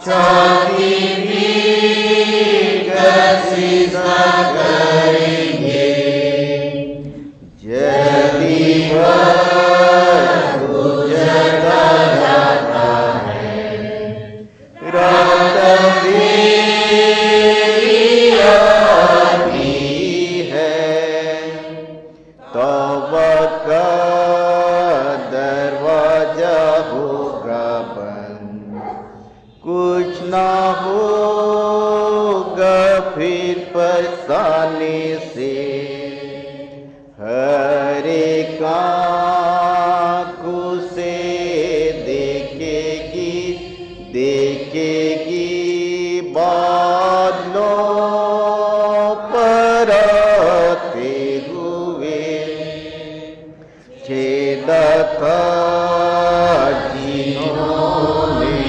छाती पीट कर सीधा करेंगे, यदि वह गुजरता जाता है, रात भी आती है, तौबा का दरवाजा होगा बंद, कुछ ना होगा फिर पछताने से, हर एक आँखों से देखेगी बादलों पर आते हुए, छेदा था जिन्होंने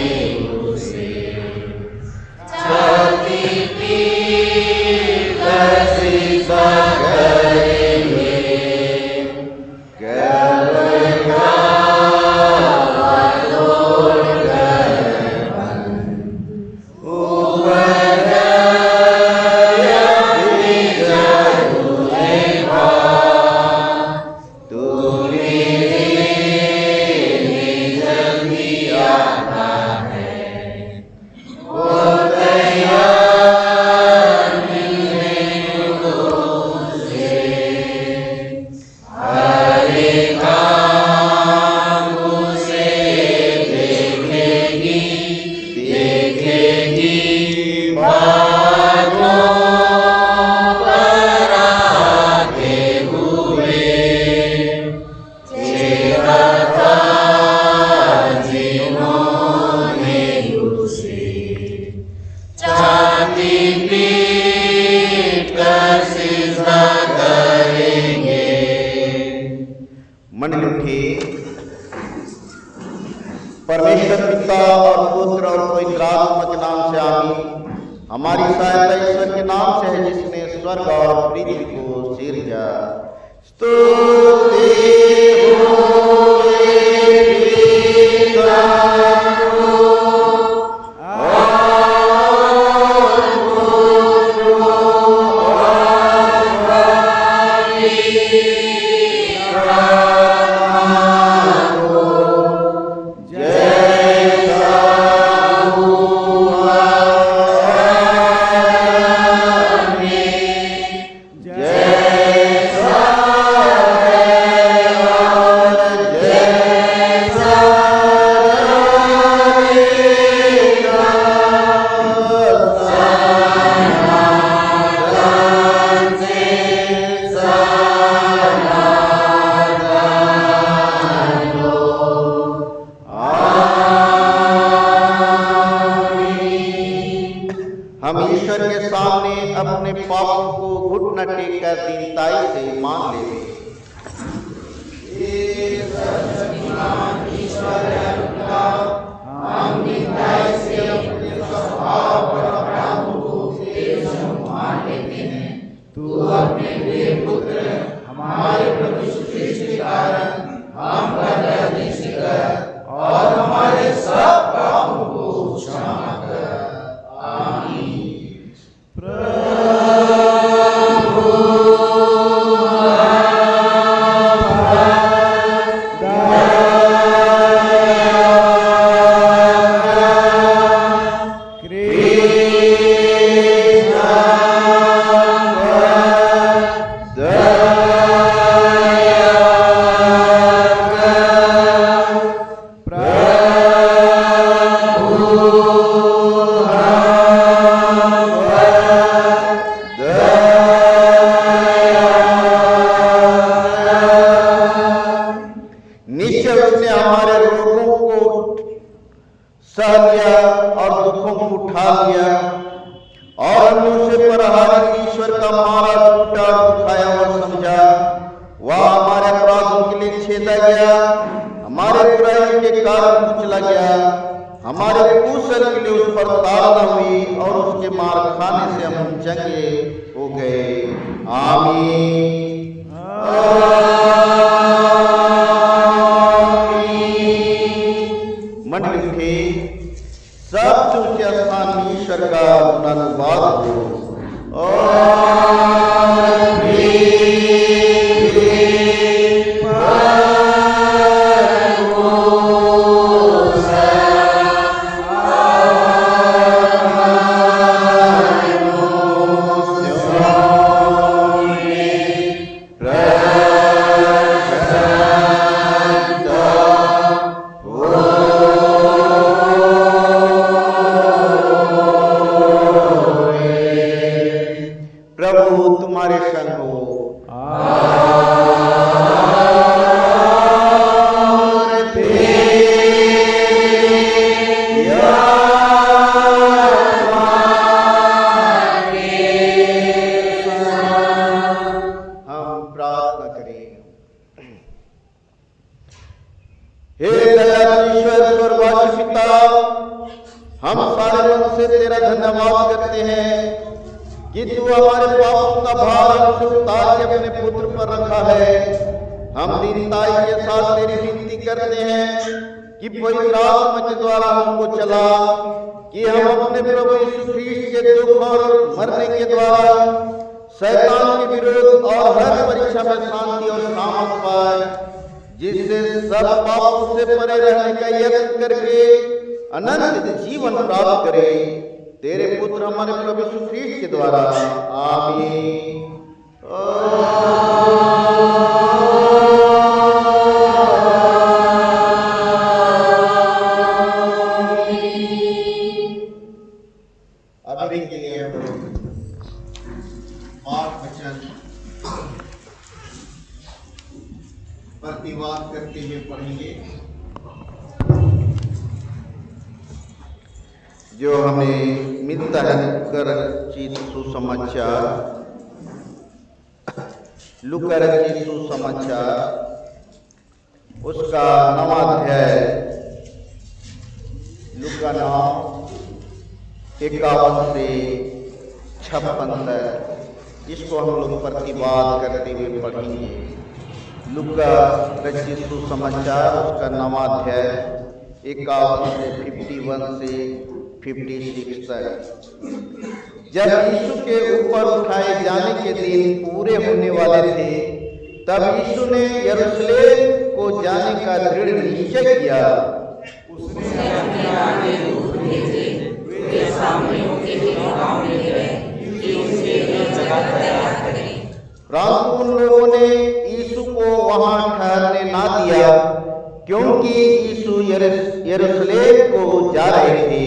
उसे, छाती पीट कर सीधा करेंगे, मंडली उठी। परमेश्वर पिता और पुत्र और पवित्र आत्मा के नाम से आमीन। हमारी सहायता ईश्वर के नाम से है जिसने स्वर्ग और पृथ्वी को सिरजा। स्तुति हो हम ईश्वर के सामने अपने पापों को घुटना टेक कर दीनताई से मान लेंगे। हम दीनताई से अपने स्वभाव और अपराधों को तेरे सम्मुख मान लेते हैं। तू अपने प्रिय पुत्र हमारे प्रभु यीशु ख्रिस्त के कारण हम पर दया दृष्टि कर और हमारे सब पापों को क्षमा कर। आमीन। सह लिया और दुखों को उठा लिया और हमने उसे परहारी ईश्वर का मारा टूटा और दुखाया हुआ समझा। वह हमारे अपराधों के लिए छेदा गया, हमारे बुराई के कारण कुचला गया, हमारे कुशल के लिए उस पर ताड़ना हुई और उसके मार खाने से हम चंगे हो गए। आमीन। मंडली उठी। सबसे ऊंचे स्थान में ईश्वर का गुणानुवाद हो। प्रभु तुम्हारे संग हो। हम प्रार्थना करें। हे दयालु ईश्वर स्वर्गवासी पिता, हम सारे मन से तेरा धन्यवाद करते हैं कि तू हमारे पापों का भार हमसे उतार के अपने पुत्र पर रखा है। हम दीनताई के साथ तेरी विनती करते हैं कि पवित्र आत्मा के द्वारा हमको चला कि हम अपने प्रभु यीशु ख्रीस्त के दुख और मरने के द्वारा शैतान के विरोध और हर परीक्षा में शांति और सामर्थ पाए, जिससे सब पापों से परे रहने का यत्न करके अनंत जीवन प्राप्त करें। तेरे पुत्र हमारे प्रभु यीशु ख्रीस्त के द्वारा, आमीन। अभी के लिए हम पाठ वचन प्रतिवाद करते हुए पढ़ेंगे, जो हमें मिलता है लूका रचित सुसमाचार, लूका रचित सुसमाचार उसका 9वां अध्याय, लूका 9 51 से 56 तक। इसको हम लोग प्रतिवाद करते हुए पढ़ेंगे। लूका रचित सुसमाचार उसका 9वां अध्याय 51 से 51 से 56 तक। जब यीशु के ऊपर उठाए जाने के दिन पूरे होने वाले थे, तब यीशु ने यरूशलेम को जाने का दृढ़ निश्चय किया। उसने अपने आगे दूत भेजे, वे सामने उनके गांव में गए कि उसके लिए जगह तैयार करें। परंतु उन लोगों ने यीशु को वहां ठहरने ना दिया, क्योंकि यीशु यरूशलेम को जा रहे थे।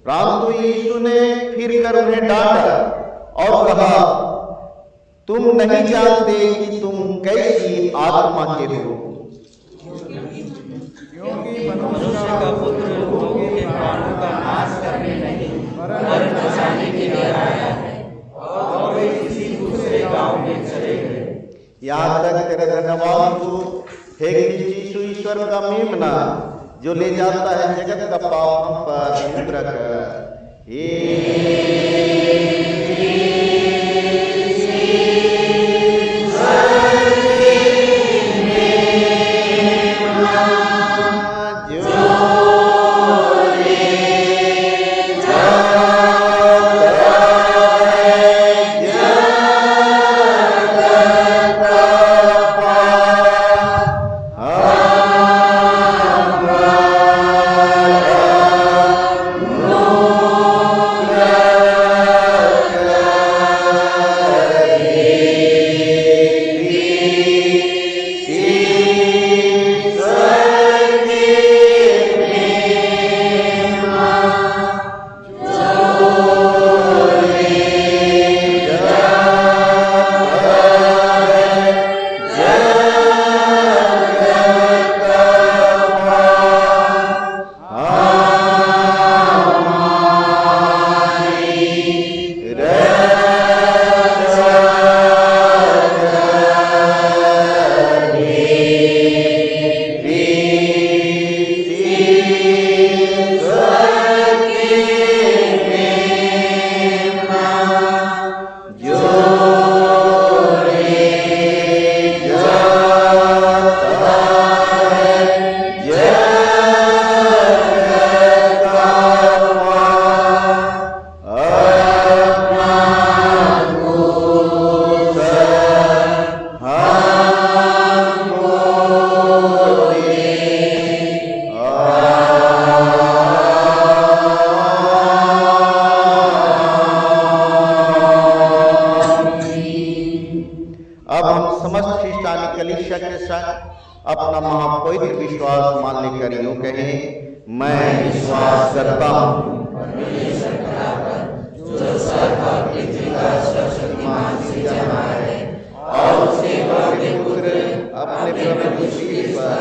परंतु यीशु ने फिर कर उन्हें डांटा और कहा, तुम नहीं जानते कि तुम कैसी आत्मा के हो, क्योंकि मनुष्य का पुत्र लोगों के प्राणों का नाश करने नहीं वरन बचाने के लिए आया है। और वे किसी दूसरे गांव में चले गए। यहाँ तक तेरा धन्यवाद हो हे क्रिस्त यीशु, ईश्वर का मेमना, जो ले जाता है जगत का पाप हम पर मुद्रा कर। कलीसिया के संग अपना महापवित्र विश्वास मान लेकर यूं कहें, मैं विश्वास करता हूँ जो स्वर्ग और पृथ्वी का सर्वशक्तिमान सृजनहार है और उसके बड़े पुत्र अपने प्रभु यीशु पर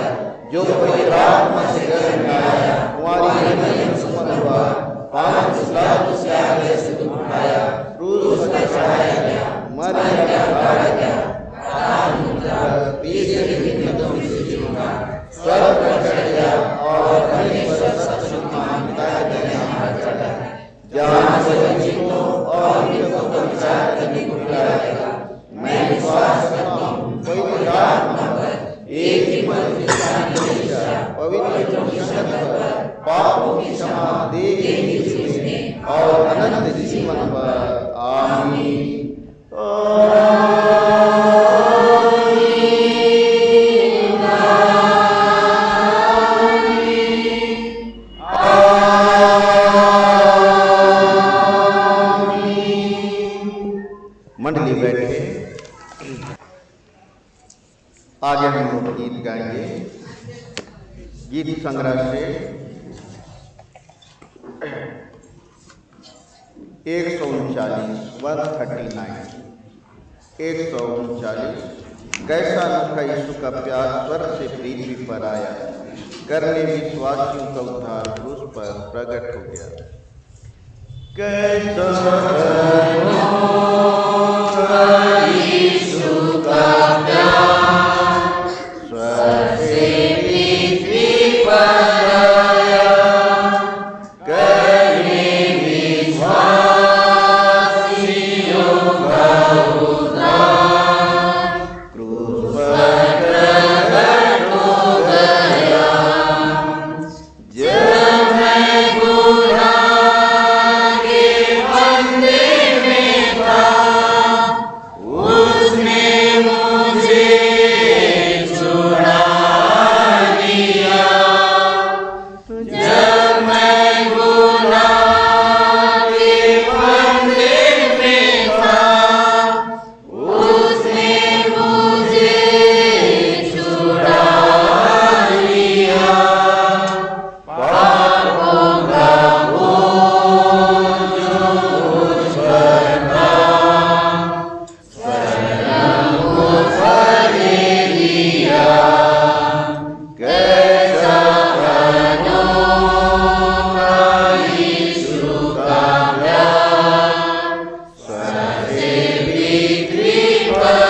जो पवित्र आत्मा से गर्भ में आया, कुंवारी मरियम से उत्पन्न हुआ, पांच लाख से आगे से दुख उठाया, क्रूस पर चढ़ाया गया, मर गया, मारा गया, तीसरे दिन मृतकों में से जी उठा, स्वर्ग पर चढ़ गया और अपने पर सर्वशक्तिमान पिता के दाहिने हाथ चढ़ा, जहाँ से जीवों और मृतकों को विचार करने को बुलाएगा। मैं विश्वास करता हूँ पवित्र आत्मा पर, एक ही पवित्र पवित्र पर, पापों की क्षमा देगी और अनंत जीवन पर। आमीन। मंडली बैठे, आगे हम लोग गीत गाएंगे। गीत संग्रह से 139 कैसा अनोखा यीशु का प्यार स्वर्ग से पृथ्वी पर आया, करने विश्वासियों का उद्धार क्रूस पर प्रकट हो गया। कैसा यीशु का प्यार स्वर्ग से पृथ्वी पर आया, करने विश्वासियों का उद्धार क्रूस पर प्रकट हो गया। जब मैं गुनाह के फंदे में था, उसने मुझे छुड़ा लिया। जब मैं गुनाह के फंदे में था, उसने मुझे छुड़ा लिया। पापों का बोझ मुझ पर था, स्वयं उठा ले लिया। कैसा अनोखा यीशु का प्यार स्वर्ग से पृथ्वी पर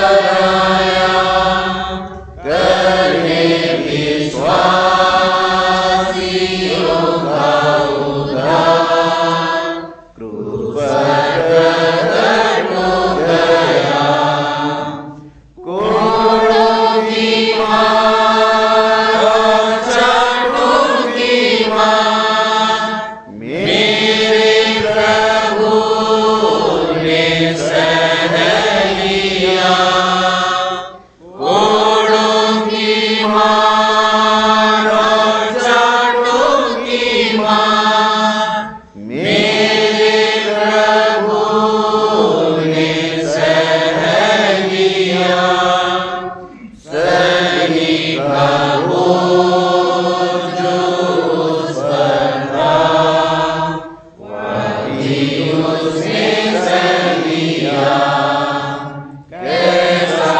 आया, करने विश्वासियों का उद्धार क्रूस पर प्रकट हो गया। कोड़ों की मार और चाटों की मार मेरे प्रभु ने सह लिया। कोड़ों की मार और चाटों की मार मेरे प्रभु ने सह लिया। सही का बोझ उस पर था, वही उसने सह लिया। कैसा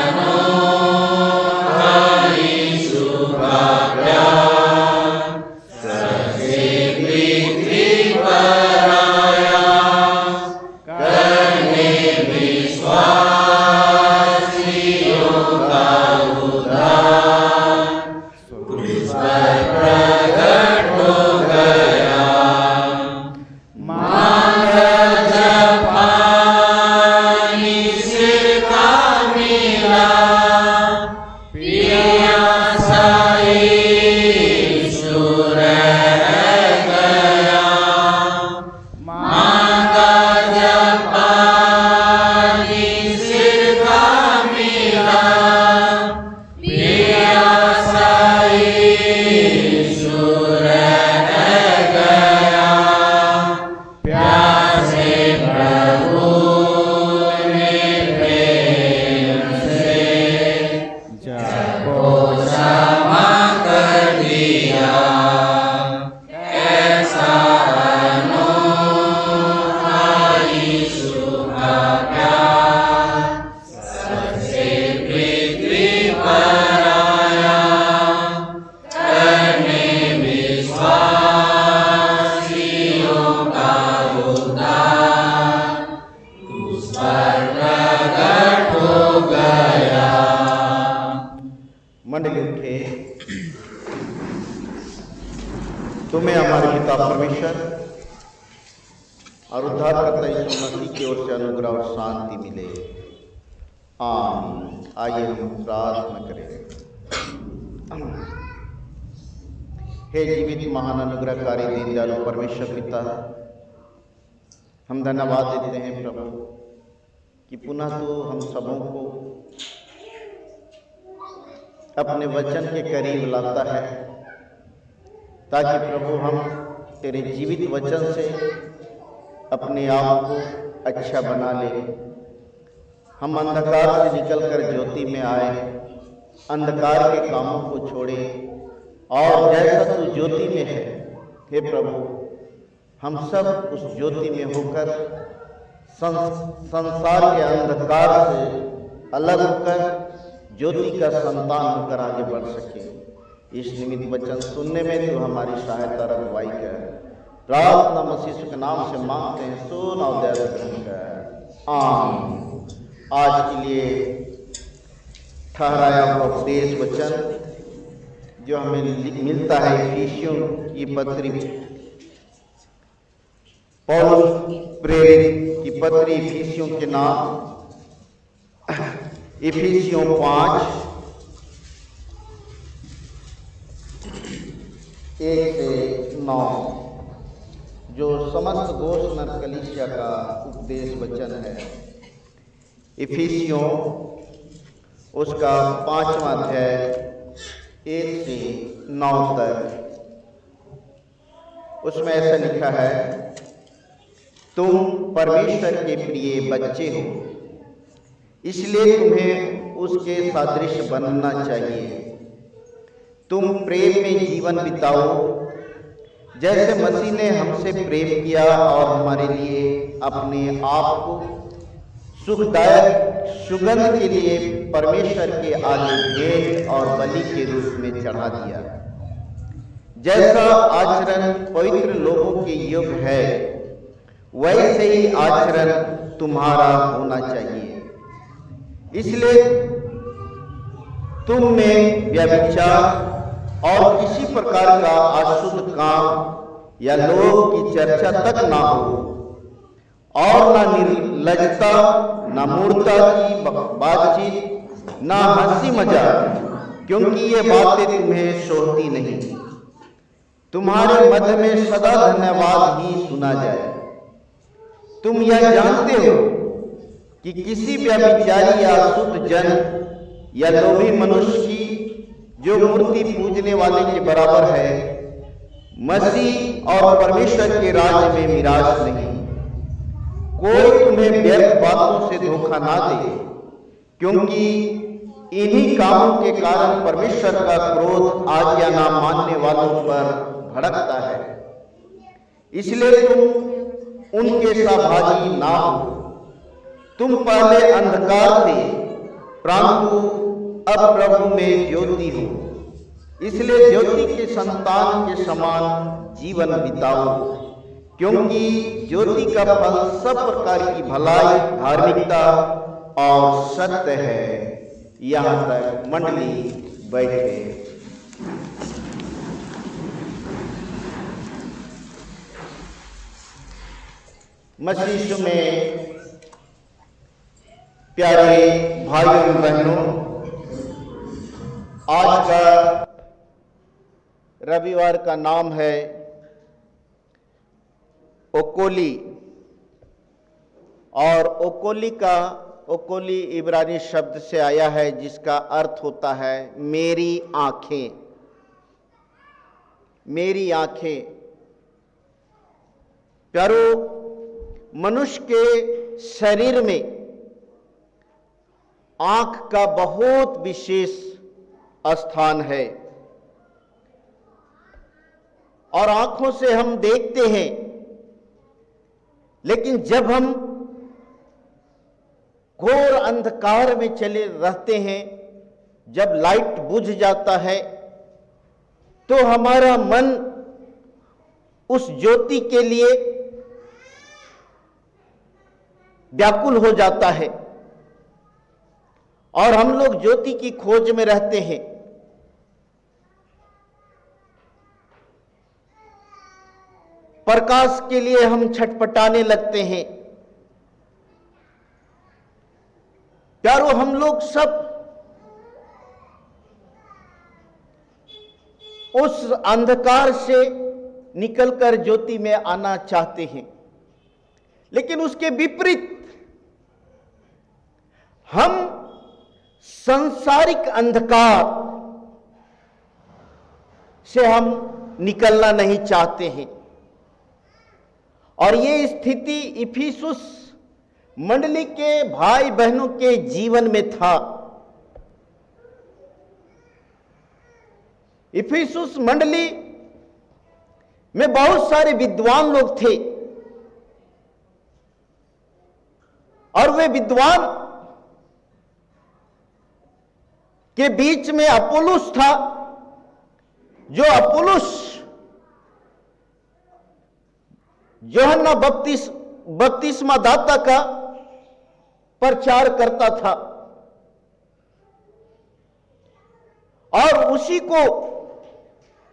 अनोखा यीशु का प्यार स्वर्ग से पृथ्वी पर आया, करने विश्वासियों का उद्धार क्रूस पर प्रकट हो गया। मांग जब पानी सिरका मिला, प्यासा यीशु रह गया। मांगा जब पानी सिरका मिला, प्यासा यीशु रह गया। प्यासे प्रभु ने प्रेम से पिता परमेश्वर और उद्धारकर्ता यीशु मसीह की ओर से अनुग्रह और शांति मिले। आमीन। आइए हम प्रार्थना करें। हे जीवित महान अनुग्रहकारी दीनदयालु परमेश्वर पिता, हम धन्यवाद देते हैं प्रभु कि पुनः तो हम सबों को अपने वचन के करीब लाता है, ताकि प्रभु हम तेरे जीवित वचन से अपने आप को अच्छा बना ले। हम अंधकार से निकलकर ज्योति में आए, अंधकार के कामों को छोड़े, और जैसा तू ज्योति में है हे प्रभु, हम सब उस ज्योति में होकर संसार के अंधकार से अलग होकर ज्योति का संतान होकर आगे बढ़ सके। इस निमित्त वचन सुनने में तो हमारी सहायता रखवाई कर। प्रार्थना मसीह के नाम से मांगते हैं, सुन और दया ग्रहण कर। आमीन। आज के लिए ठहराया हुआ उपदेश वचन जो हमें मिलता है इफिसियों की पत्री, पौलुस प्रेरित की पत्री इफिसियों के नाम, इफिसियों 5:1-9, जो समस्त गोश नर कलीसिया का उपदेश वचन है। इफिसियों उसका 5वां अध्याय 1-9 तक, उसमें ऐसा लिखा है, तुम परमेश्वर के प्रिय बच्चे हो, इसलिए तुम्हें उसके सादृश्य बनना चाहिए। तुम प्रेम में जीवन बिताओ, जैसे मसीह ने हमसे प्रेम किया और हमारे लिए अपने आप को सुखदायक सुगंध के लिए परमेश्वर के आगे भेंट और बलि के रूप में चढ़ा दिया। जैसा आचरण पवित्र लोगों के योग्य है, वैसे ही आचरण तुम्हारा होना चाहिए। इसलिए तुम में व्यभिचार और किसी प्रकार का अशुद्ध काम या लोग की चर्चा तक ना हो, और ना निर्लजता, ना मूर्खता की बातचीत, ना हंसी मजाक, क्योंकि ये बातें तुम्हें शोभती नहीं। तुम्हारे मध्य में सदा धन्यवाद ही सुना जाए। तुम यह जानते हो कि किसी व्यभिचारी या अशुद्ध जन या लोभी मनुष्य की, जो मूर्ति पूजने वाले के बराबर है, मसीह और परमेश्वर के राज्य में मिराज नहीं। कोई तुम्हें व्यर्थ बातों से धोखा ना दे, क्योंकि इन्हीं कामों के कारण परमेश्वर का क्रोध आज्ञा ना मानने वालों पर भड़कता है। इसलिए तुम उनके सहभागी ना हो। तुम पहले अंधकार थे, परंतु अब प्रभु में ज्योति हो। इसलिए ज्योति के संतान के समान जीवन बिताओ, क्योंकि ज्योति का फल सब प्रकार की भलाई, धार्मिकता और सत्य है। यहाँ तक मंडली बैठे। मसीह में प्यारे भाइयों बहनों, आज का रविवार का नाम है ओकोली, और ओकोली इब्रानी शब्द से आया है, जिसका अर्थ होता है मेरी आंखें। मेरी आंखें। प्यारो, मनुष्य के शरीर में आंख का बहुत विशेष स्थान है, और आंखों से हम देखते हैं, लेकिन जब हम घोर अंधकार में चले रहते हैं, जब लाइट बुझ जाता है, तो हमारा मन उस ज्योति के लिए व्याकुल हो जाता है, और हम लोग ज्योति की खोज में रहते हैं। प्रकाश के लिए हम छटपटाने लगते हैं। प्यारो, हम लोग सब उस अंधकार से निकलकर ज्योति में आना चाहते हैं, लेकिन उसके विपरीत हम सांसारिक अंधकार से हम निकलना नहीं चाहते हैं। और ये स्थिति इफिसुस मंडली के भाई बहनों के जीवन में था। इफिसुस मंडली में बहुत सारे विद्वान लोग थे, और वे विद्वान के बीच में अपुल्लोस था, जो अपुल्लोस यूहन्ना बपतिस्मा दाता का प्रचार करता था, और उसी को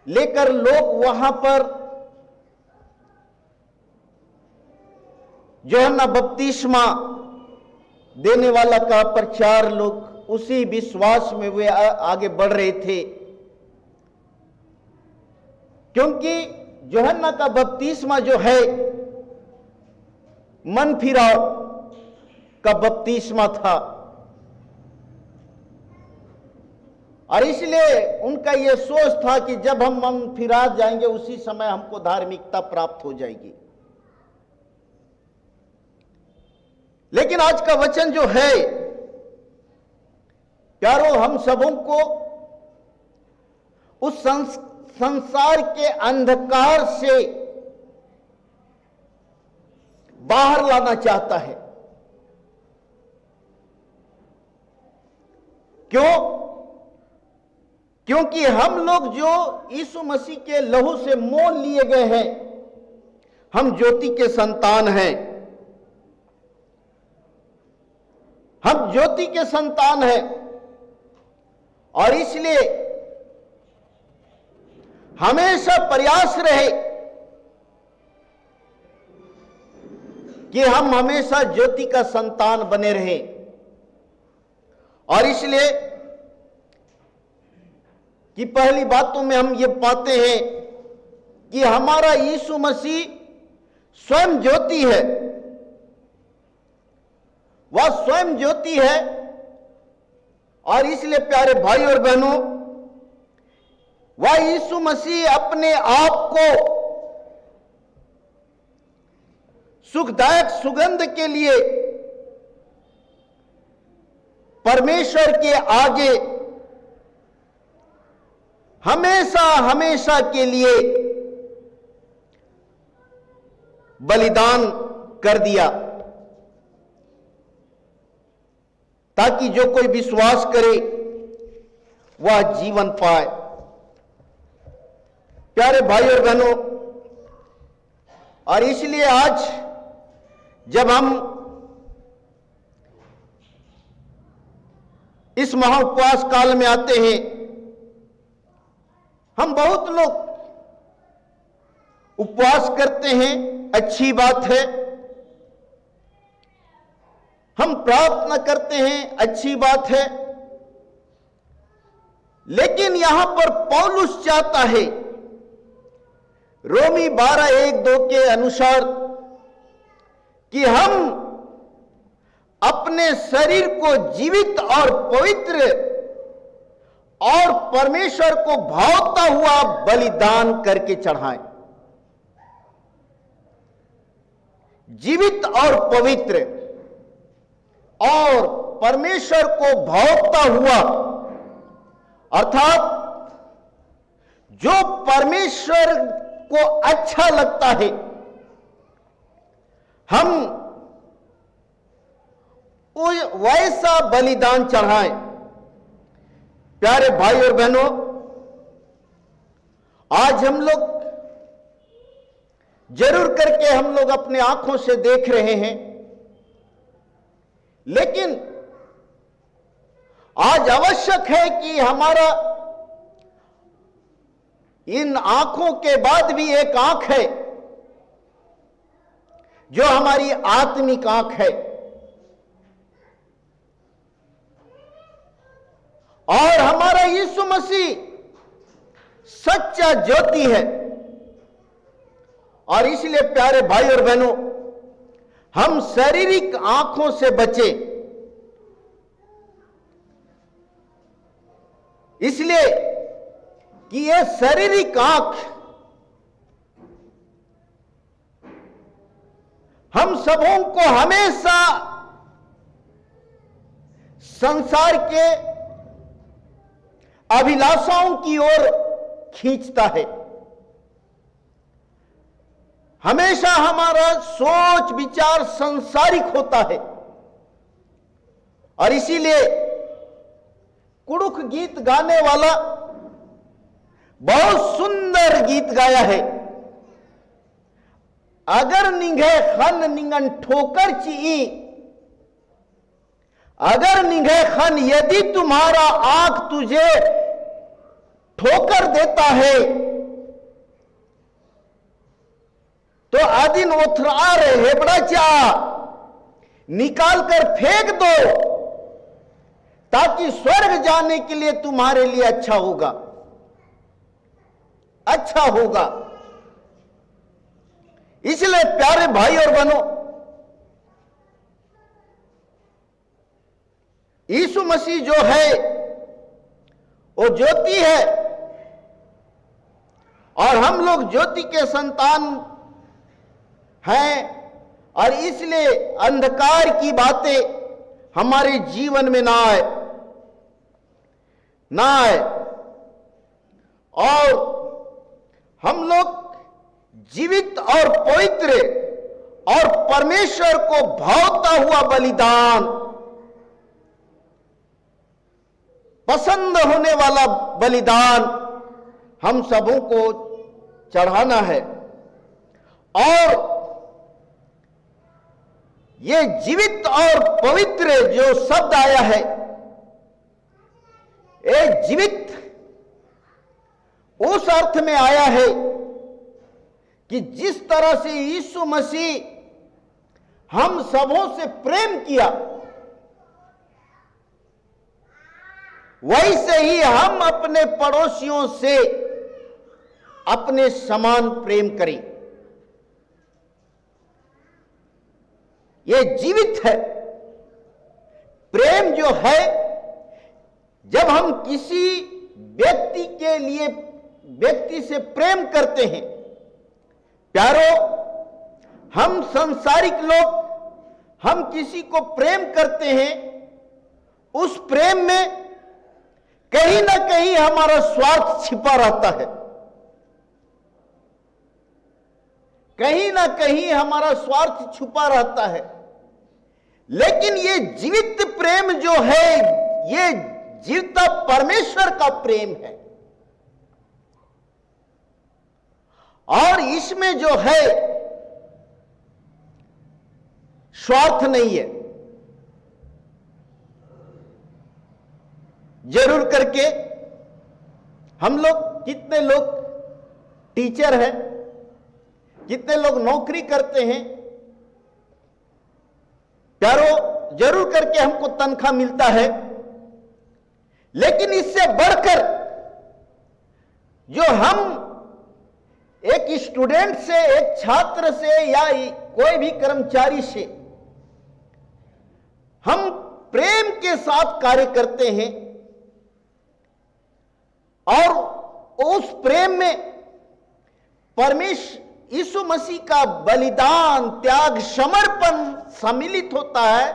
लेकर लोग वहां पर यूहन्ना बपतिस्मा देने वाला का प्रचार, लोग उसी विश्वास में वे आगे बढ़ रहे थे, क्योंकि यूहन्ना का बपतिस्मा जो है मन फिराव का बपतिस्मा था, और इसलिए उनका यह सोच था कि जब हम मन फिरा जाएंगे उसी समय हमको धार्मिकता प्राप्त हो जाएगी। लेकिन आज का वचन जो है प्यारो, हम सबों को उस संसार के अंधकार से बाहर लाना चाहता है। क्योंकि हम लोग जो यीशु मसीह के लहू से मोल लिए गए हैं, हम ज्योति के संतान हैं, हम ज्योति के संतान हैं, और इसलिए हमेशा प्रयास रहे कि हम हमेशा ज्योति का संतान बने रहें। और इसलिए कि पहली बातों में हम ये पाते हैं कि हमारा यीशु मसीह स्वयं ज्योति है, वह स्वयं ज्योति है। और इसलिए प्यारे भाई और बहनों, वह यीशु मसीह अपने आप को सुखदायक सुगंध के लिए परमेश्वर के आगे हमेशा हमेशा के लिए बलिदान कर दिया, ताकि जो कोई विश्वास करे वह जीवन पाए। प्यारे भाई और बहनों, और इसलिए आज जब हम इस महाउपवास काल में आते हैं, हम बहुत लोग उपवास करते हैं, अच्छी बात है। हम प्रार्थना करते हैं, अच्छी बात है। लेकिन यहां पर पौलुस चाहता है, रोमी 12:1-2 के अनुसार, कि हम अपने शरीर को जीवित और पवित्र और परमेश्वर को भावता हुआ बलिदान करके चढ़ाएं। जीवित और पवित्र और परमेश्वर को भावता हुआ, अर्थात जो परमेश्वर को अच्छा लगता है, हम वैसा बलिदान चढ़ाएं। प्यारे भाई और बहनों, आज हम लोग जरूर करके हम लोग अपने आंखों से देख रहे हैं, लेकिन आज आवश्यक है कि हमारा इन आंखों के बाद भी एक आंख है जो हमारी आत्मिक आंख है, और हमारा यीशु मसीह सच्चा ज्योति है। और इसलिए प्यारे भाई और बहनों, हम शारीरिक आंखों से बचे, इसलिए कि यह शारीरिक आंख हम सबों को हमेशा संसार के अभिलाषाओं की ओर खींचता है। हमेशा हमारा सोच विचार संसारिक होता है। और इसीलिए कुड़ुख गीत गाने वाला बहुत सुंदर गीत गाया है। अगर निंघे खन निंगन ठोकर ची, अगर निंघे खन यदि तुम्हारा आंख तुझे ठोकर देता है तो आदिन ओथरार हेबड़ा चा निकाल कर फेंक दो, ताकि स्वर्ग जाने के लिए तुम्हारे लिए अच्छा होगा, अच्छा होगा। इसलिए प्यारे भाई और बहनों, यीशु मसीह जो है वो ज्योति है, और हम लोग ज्योति के संतान हैं। और इसलिए अंधकार की बातें हमारे जीवन में ना आए, ना आए, और हम लोग जीवित और पवित्र और परमेश्वर को भावता हुआ बलिदान, पसंद होने वाला बलिदान हम सबों को चढ़ाना है। और ये जीवित और पवित्र जो शब्द आया है, ये जीवित उस अर्थ में आया है कि जिस तरह से यीशु मसीह हम सबों से प्रेम किया, वैसे ही हम अपने पड़ोसियों से अपने समान प्रेम करें। यह जीवित है। प्रेम जो है, जब हम किसी व्यक्ति के लिए व्यक्ति से प्रेम करते हैं, प्यारो, हम संसारिक लोग, हम किसी को प्रेम करते हैं, उस प्रेम में कहीं ना कहीं हमारा स्वार्थ छिपा रहता है, कहीं ना कहीं हमारा स्वार्थ छुपा रहता है। लेकिन ये जीवित प्रेम जो है, ये जीवता परमेश्वर का प्रेम है, और इसमें जो है स्वार्थ नहीं है। जरूर करके हम लोग, कितने लोग टीचर हैं, कितने लोग नौकरी करते हैं, प्यारो, जरूर करके हमको तनख्वाह मिलता है, लेकिन इससे बढ़कर जो हम एक स्टूडेंट से, एक छात्र से, या कोई भी कर्मचारी से हम प्रेम के साथ कार्य करते हैं, और उस प्रेम में परमेश्वर यीशु मसीह का बलिदान, त्याग, समर्पण सम्मिलित होता है,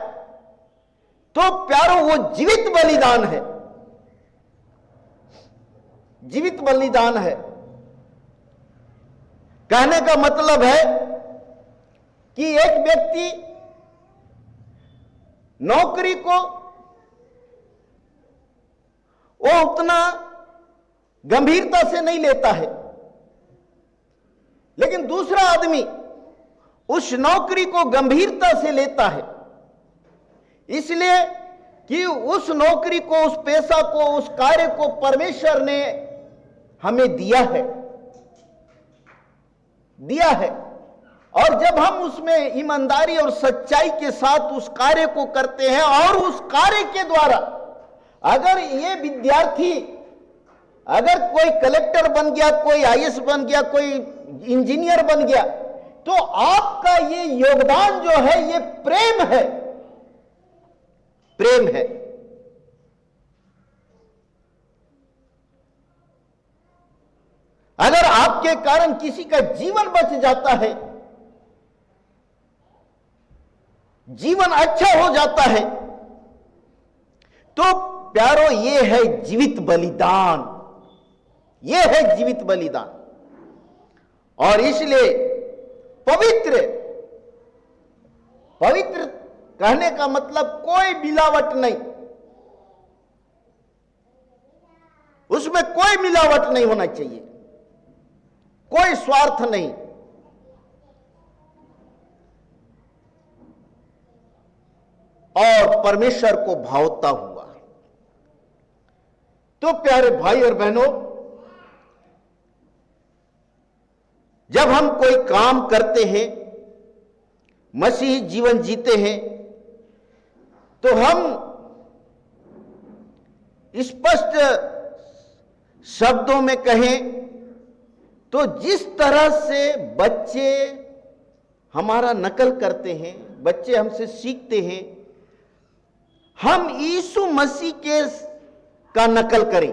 तो प्यारो वो जीवित बलिदान है, जीवित बलिदान है। कहने का मतलब है कि एक व्यक्ति नौकरी को वो उतना गंभीरता से नहीं लेता है, लेकिन दूसरा आदमी उस नौकरी को गंभीरता से लेता है, इसलिए कि उस नौकरी को, उस पेशा को, उस कार्य को परमेश्वर ने हमें दिया है, दिया है। और जब हम उसमें ईमानदारी और सच्चाई के साथ उस कार्य को करते हैं और उस कार्य के द्वारा अगर ये विद्यार्थी, अगर कोई कलेक्टर बन गया, कोई आईएएस बन गया, कोई इंजीनियर बन गया, तो आपका ये योगदान जो है ये प्रेम है, प्रेम है। अगर आपके कारण किसी का जीवन बच जाता है, जीवन अच्छा हो जाता है, तो प्यारो ये है जीवित बलिदान, ये है जीवित बलिदान। और इसलिए पवित्र, पवित्र कहने का मतलब कोई मिलावट नहीं, उसमें कोई मिलावट नहीं होना चाहिए, कोई स्वार्थ नहीं। और परमेश्वर को भावता हुआ। तो प्यारे भाई और बहनों, जब हम कोई काम करते हैं, मसीही जीवन जीते हैं, तो हम स्पष्ट शब्दों में कहें तो जिस तरह से बच्चे हमारा नकल करते हैं, बच्चे हमसे सीखते हैं, हम यीशु मसीह के का नकल करें।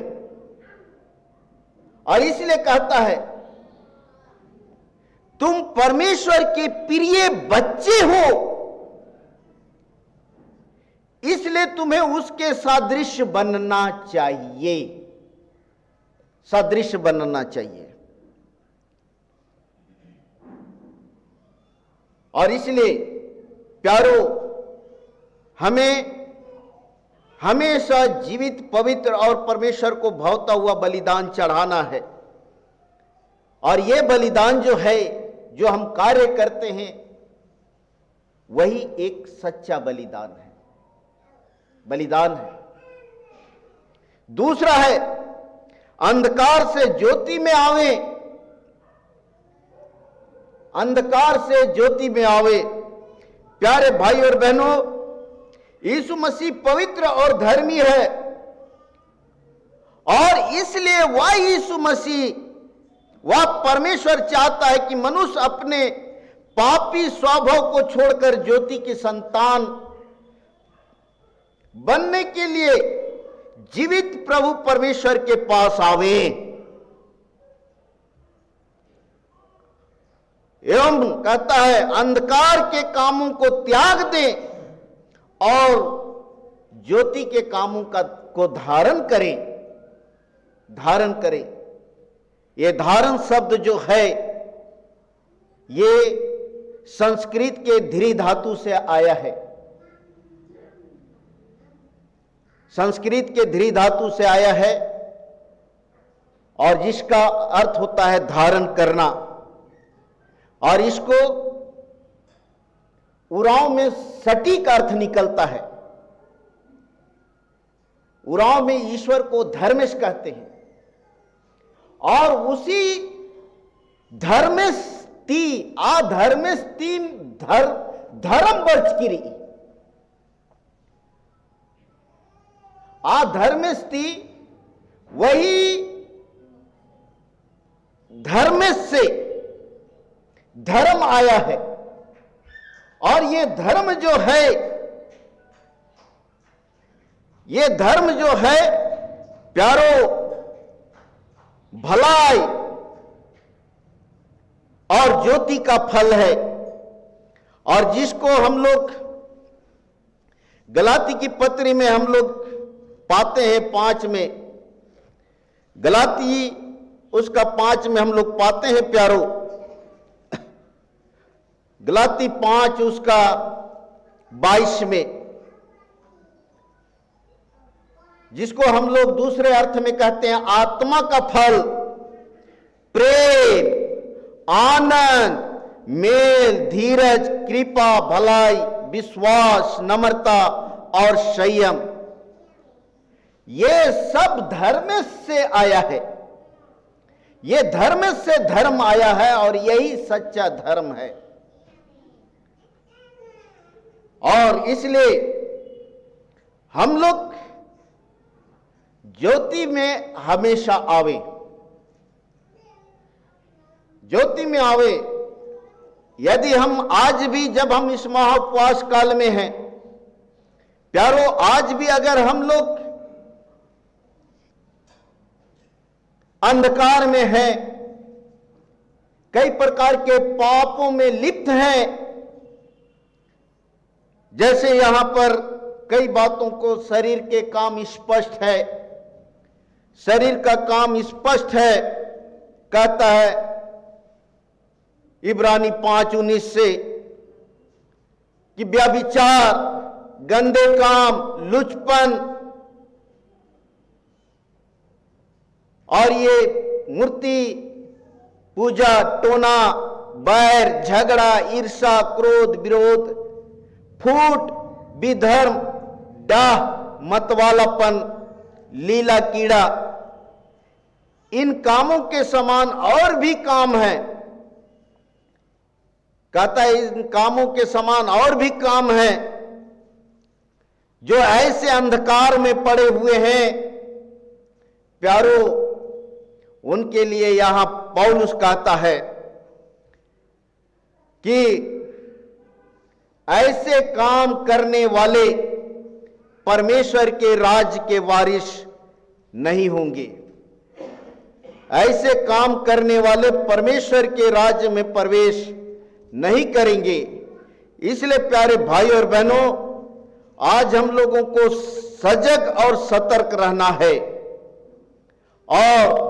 और इसलिए कहता है तुम परमेश्वर के प्रिय बच्चे हो, इसलिए तुम्हें उसके सादृश्य बनना चाहिए, सादृश्य बनना चाहिए। और इसलिए प्यारो, हमें हमेशा जीवित, पवित्र और परमेश्वर को भावता हुआ बलिदान चढ़ाना है। और यह बलिदान जो है, जो हम कार्य करते हैं, वही एक सच्चा बलिदान है, बलिदान है। दूसरा है अंधकार से ज्योति में आवे, अंधकार से ज्योति में आवे। प्यारे भाई और बहनों, यीशु मसीह पवित्र और धर्मी है, और इसलिए वह यीशु मसीह, वह परमेश्वर चाहता है कि मनुष्य अपने पापी स्वभाव को छोड़कर ज्योति की संतान बनने के लिए जीवित प्रभु परमेश्वर के पास आवे एवं कहता है अंधकार के कामों को त्याग दें और ज्योति के कामों को धारण करें, धारण करें। ये धारण शब्द जो है ये संस्कृत के ध्री धातु से आया है, संस्कृत के ध्री धातु से आया है, और जिसका अर्थ होता है धारण करना। और इसको उराव में सटीक अर्थ निकलता है। उराव में ईश्वर को धर्मेश कहते हैं, और उसी धर्मेस्ती अधर्मेस्ती धर्म वर्चकिरी, अधर्मेस्ती वही धर्मेश से धर्म आया है। और ये धर्म जो है, ये धर्म जो है प्यारो भलाई और ज्योति का फल है। और जिसको हम लोग गलाती की पत्री में हम लोग पाते हैं 5 में, गलाती उसका 5 में हम लोग पाते हैं प्यारो, गलाती 5 उसका 22 में, जिसको हम लोग दूसरे अर्थ में कहते हैं आत्मा का फल, प्रेम, आनंद, मेल, धीरज, कृपा, भलाई, विश्वास, नम्रता और संयम। ये सब धर्म से आया है, ये धर्म से धर्म आया है, और यही सच्चा धर्म है। और इसलिए हम लोग ज्योति में हमेशा आवे, ज्योति में आवे। यदि हम आज भी, जब हम इस महाउपवास काल में हैं प्यारो, आज भी अगर हम लोग अंधकार में हैं, कई प्रकार के पापों में लिप्त हैं, जैसे यहां पर कई बातों को, शरीर के काम स्पष्ट है, शरीर का काम स्पष्ट है, कहता है इब्रानी 5:19 से कि व्यभिचार, गंदे काम, लुचपन और ये मूर्ति पूजा, टोना, बैर, झगड़ा, ईर्षा, क्रोध, विरोध, फूट, विधर्म, डाह, मतवालापन, लीला कीड़ा, इन कामों के समान और भी काम हैं। कहता है इन कामों के समान और भी काम हैं जो ऐसे अंधकार में पड़े हुए हैं। प्यारो, उनके लिए यहां पौलुस कहता है कि ऐसे काम करने वाले परमेश्वर के राज्य के वारिस नहीं होंगे। ऐसे काम करने वाले परमेश्वर के राज्य में प्रवेश नहीं करेंगे। इसलिए प्यारे भाई और बहनों, आज हम लोगों को सजग और सतर्क रहना है और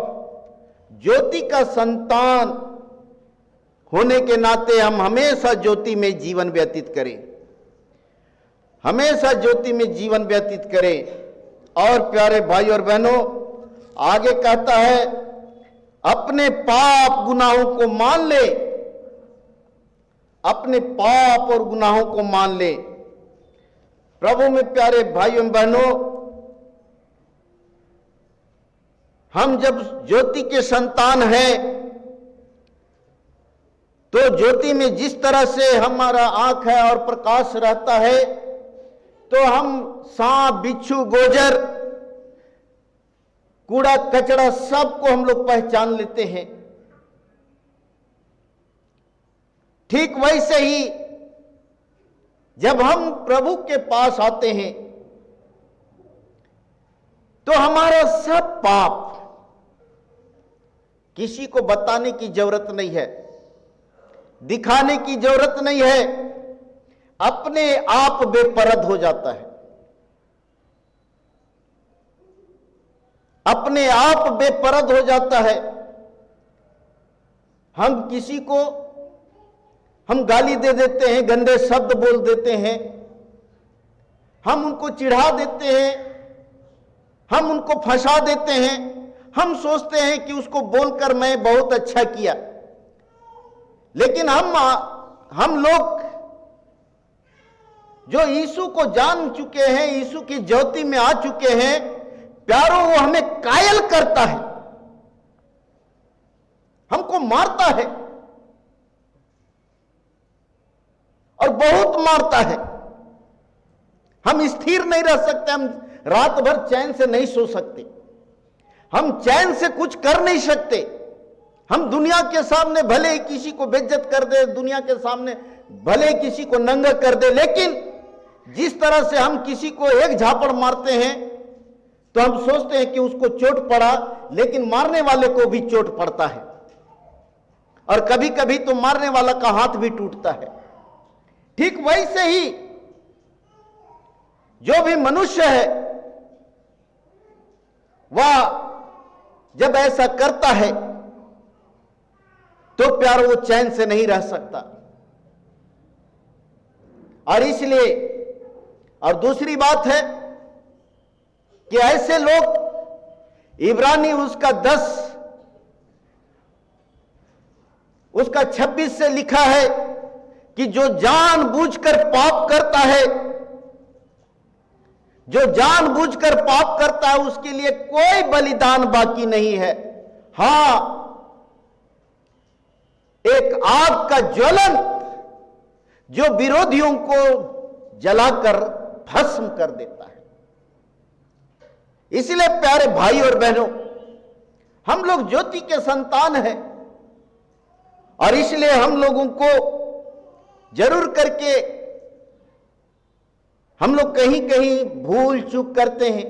ज्योति का संतान होने के नाते हम हमेशा ज्योति में जीवन व्यतीत करें, हमेशा ज्योति में जीवन व्यतीत करें। और प्यारे भाई और बहनों, आगे कहता है अपने पाप गुनाहों को मान ले, अपने पाप और गुनाहों को मान ले। प्रभु में प्यारे भाइयों बहनों, हम जब ज्योति के संतान हैं तो ज्योति में जिस तरह से हमारा आंख है और प्रकाश रहता है, तो हम सांप, बिच्छू, गोजर, कूड़ा कचरा सबको हम लोग पहचान लेते हैं। ठीक वैसे ही जब हम प्रभु के पास आते हैं तो हमारा सब पाप किसी को बताने की जरूरत नहीं है, दिखाने की जरूरत नहीं है, अपने आप बेपरद हो जाता है, अपने आप बेपरद हो जाता है। हम किसी को हम गाली दे देते हैं, गंदे शब्द बोल देते हैं, हम उनको चिढ़ा देते हैं, हम उनको फंसा देते हैं, हम सोचते हैं कि उसको बोलकर मैं बहुत अच्छा किया। लेकिन हम लोग जो यीशु को जान चुके हैं, यीशु की ज्योति में आ चुके हैं, प्यारो, वो हमें कायल करता है, हमको मारता है और बहुत मारता है। हम स्थिर नहीं रह सकते, हम रात भर चैन से नहीं सो सकते, हम चैन से कुछ कर नहीं सकते। हम दुनिया के सामने भले ही किसी को बेइज्जत कर दे, दुनिया के सामने भले ही किसी को नंगा कर दे, लेकिन जिस तरह से हम किसी को एक झापड़ मारते हैं तो हम सोचते हैं कि उसको चोट पड़ा, लेकिन मारने वाले को भी चोट पड़ता है और कभी कभी तो मारने वाला का हाथ भी टूटता है। ठीक वैसे ही जो भी मनुष्य है वह जब ऐसा करता है तो प्यार वो चैन से नहीं रह सकता। और इसलिए, और दूसरी बात है कि ऐसे लोग, इब्रानी उसका 10 उसका 26 से लिखा है कि जो जानबूझकर पाप करता है, जो जानबूझकर पाप करता है, उसके लिए कोई बलिदान बाकी नहीं है। हां, एक आग का ज्वलन जो विरोधियों को जलाकर भस्म कर देता है। इसलिए प्यारे भाई और बहनों, हम लोग ज्योति के संतान हैं और इसलिए हम लोगों को जरूर करके हम लोग कहीं कहीं भूल चूक करते हैं,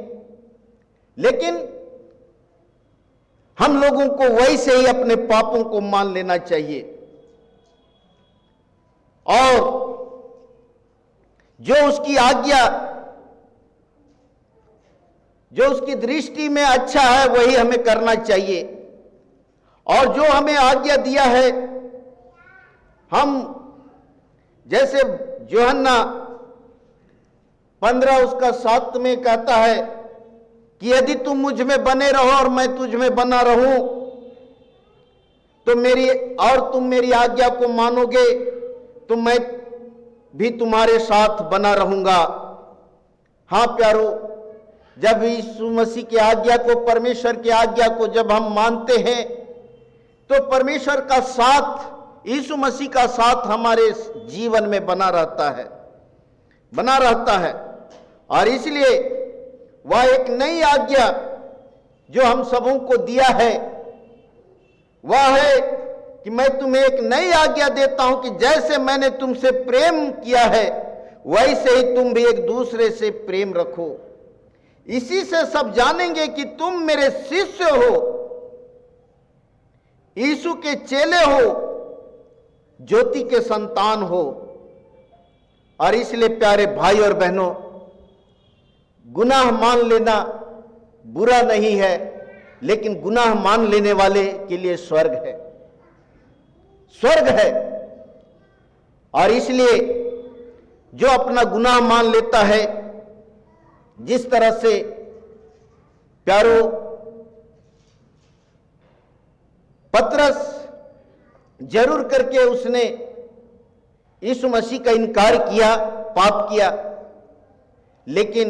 लेकिन हम लोगों को वैसे ही अपने पापों को मान लेना चाहिए और जो उसकी आज्ञा, जो उसकी दृष्टि में अच्छा है वही हमें करना चाहिए। और जो हमें आज्ञा दिया है, हम जैसे यूहन्ना 15 उसका 7 में कहता है कि यदि तुम मुझ में बने रहो और मैं तुझ में बना रहूं तो तुम मेरी आज्ञा को मानोगे तो मैं भी तुम्हारे साथ बना रहूंगा। हां प्यारो, जब यीशु मसीह की आज्ञा को, परमेश्वर की आज्ञा को जब हम मानते हैं तो परमेश्वर का साथ, यीशु मसीह का साथ हमारे जीवन में बना रहता है। और इसलिए वह एक नई आज्ञा जो हम सबों को दिया है वह है कि मैं तुम्हें एक नई आज्ञा देता हूं कि जैसे मैंने तुमसे प्रेम किया है वैसे ही तुम भी एक दूसरे से प्रेम रखो। इसी से सब जानेंगे कि तुम मेरे शिष्य हो, यीशु के चेले हो, ज्योति के संतान हो। और इसलिए प्यारे भाई और बहनों, गुनाह मान लेना बुरा नहीं है, लेकिन गुनाह मान लेने वाले के लिए स्वर्ग है। और इसलिए जो अपना गुनाह मान लेता है, जिस तरह से प्यारो पतरस जरूर करके उसने यीशु मसीह का इनकार किया, पाप किया, लेकिन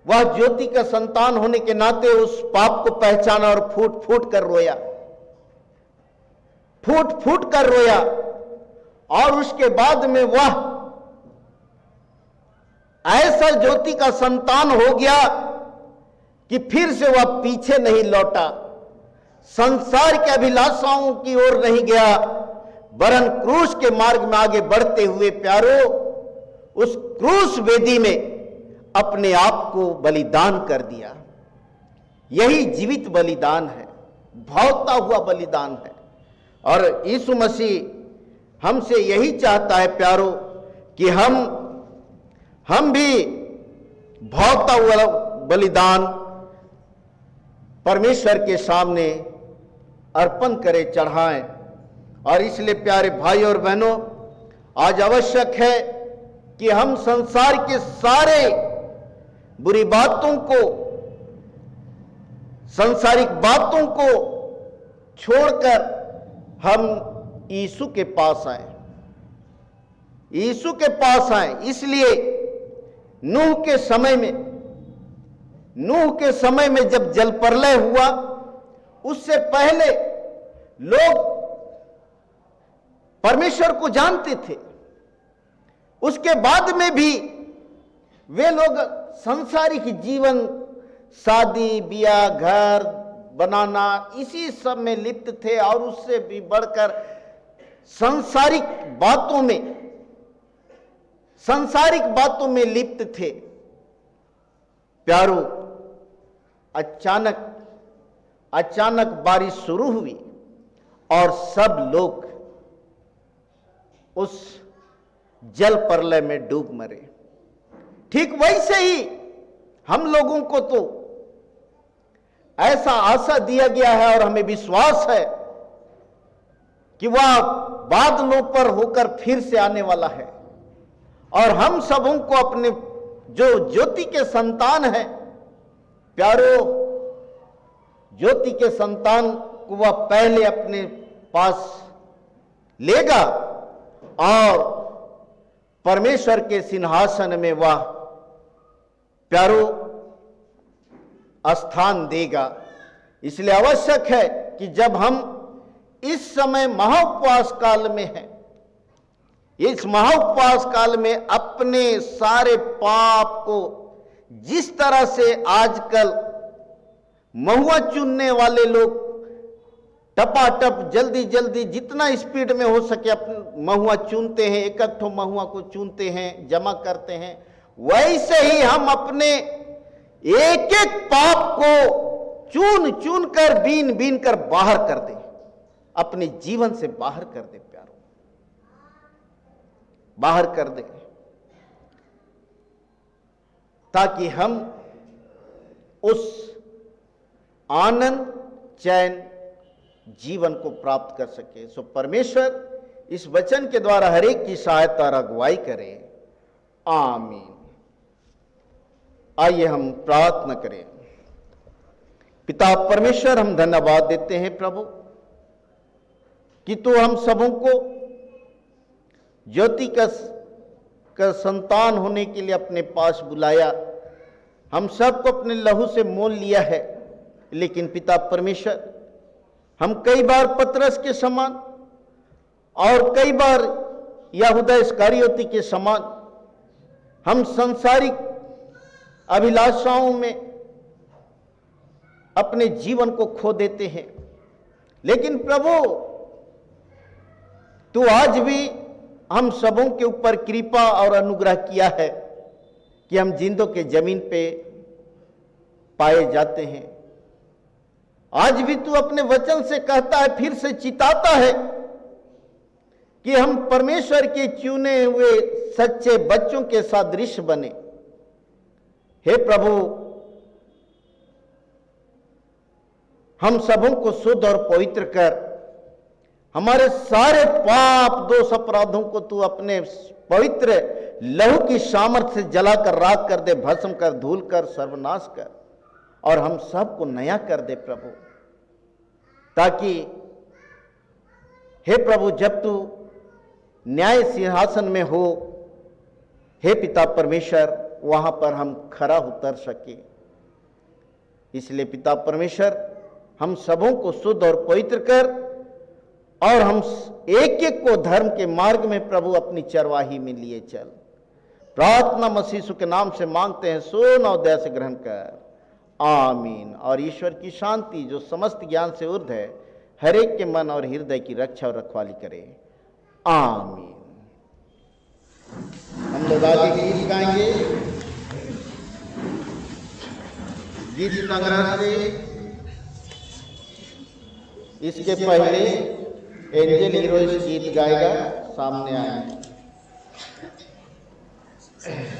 वह ज्योति का संतान होने के नाते उस पाप को पहचाना और फूट फूट कर रोया और उसके बाद में वह ऐसा ज्योति का संतान हो गया कि फिर से वह पीछे नहीं लौटा, संसार के अभिलाषाओं की ओर नहीं गया, वरन क्रूस के मार्ग में आगे बढ़ते हुए प्यारो उस क्रूस वेदी में अपने आप को बलिदान कर दिया। यही जीवित बलिदान है, भावता हुआ बलिदान है। और यीशु मसीह हमसे यही चाहता है प्यारो कि हम भी भावता हुआ बलिदान परमेश्वर के सामने अर्पण करें, चढ़ाएं। और इसलिए प्यारे भाई और बहनों, आज आवश्यक है कि हम संसार के सारे बुरी बातों को, सांसारिक बातों को छोड़कर हम यीशु के पास आए, यीशु के पास आए। इसलिए नूह के समय में जब जल प्रलय हुआ, उससे पहले लोग परमेश्वर को जानते थे, उसके बाद में भी वे लोग सांसारिक जीवन, शादी ब्याह, घर बनाना, इसी सब में लिप्त थे और उससे भी बढ़कर सांसारिक बातों में लिप्त थे। प्यारो, अचानक बारिश शुरू हुई और सब लोग उस जल प्रलय में डूब मरे। ठीक वैसे ही हम लोगों को तो ऐसा आशा दिया गया है और हमें विश्वास है कि वह बादलों पर होकर फिर से आने वाला है और हम सबों को अपने जो ज्योति के संतान हैं, प्यारो, ज्योति के संतान को वह पहले अपने पास लेगा और परमेश्वर के सिंहासन में वह प्यारो स्थान देगा। इसलिए आवश्यक है कि जब हम इस समय महाउपवास काल में हैं, इस महाउपवास काल में अपने सारे पाप को, जिस तरह से आजकल महुआ चुनने वाले लोग टपाटप जल्दी जल्दी जितना स्पीड में हो सके अपने महुआ चुनते हैं, एक एक ठो महुआ को चुनते हैं, जमा करते हैं, वैसे ही हम अपने एक एक पाप को चुन चुन कर, बीन बीन कर बाहर कर दें, अपने जीवन से बाहर कर दे प्यारों, बाहर कर दे, ताकि हम उस आनंद चैन जीवन को प्राप्त कर सके। सो परमेश्वर इस वचन के द्वारा हर एक की सहायता और अगुवाई करे। आमीन। आइए हम प्रार्थना करें। पिता परमेश्वर, हम धन्यवाद देते हैं प्रभु कि तू हम सबों को ज्योति का संतान होने के लिए अपने पास बुलाया। हम सबको अपने लहू से मोल लिया है, लेकिन पिता परमेश्वर, हम कई बार पतरस के समान और कई बार यहूदा इस्करियोती के समान हम सांसारिक अभिलाषाओं में अपने जीवन को खो देते हैं। लेकिन प्रभु, तू आज भी हम सबों के ऊपर कृपा और अनुग्रह किया है कि हम जिंदों के जमीन पे पाए जाते हैं। आज भी तू अपने वचन से कहता है, फिर से चिताता है कि हम परमेश्वर के चुने हुए सच्चे बच्चों के सादृश्य बने। हे प्रभु, हम सबों को शुद्ध और पवित्र कर, हमारे सारे पाप दोष अपराधों को तू अपने पवित्र लहू की सामर्थ्य से जलाकर राख कर दे, भस्म कर, धूल कर, सर्वनाश कर, और हम सबको नया कर दे प्रभु, ताकि हे प्रभु, जब तू न्याय सिंहासन में हो, हे पिता परमेश्वर, वहां पर हम खरा उतर सके। इसलिए पिता परमेश्वर, हम सबों को शुद्ध और पवित्र कर, और हम एक एक को धर्म के मार्ग में प्रभु अपनी चरवाही में लिए चल। प्रार्थना मसीह यीशु के नाम से मांगते हैं, सुन और दया से ग्रहण कर। आमीन। और ईश्वर की शांति जो समस्त ज्ञान से ऊर्ध्व है, हर एक के मन और हृदय की रक्षा और रखवाली करे। आमीन। हम लोग आगे गीत गाएंगे। गीत संग्रह से इसके पहले एंजल हीरो इस गीत गाएगा, सामने आए। Yeah.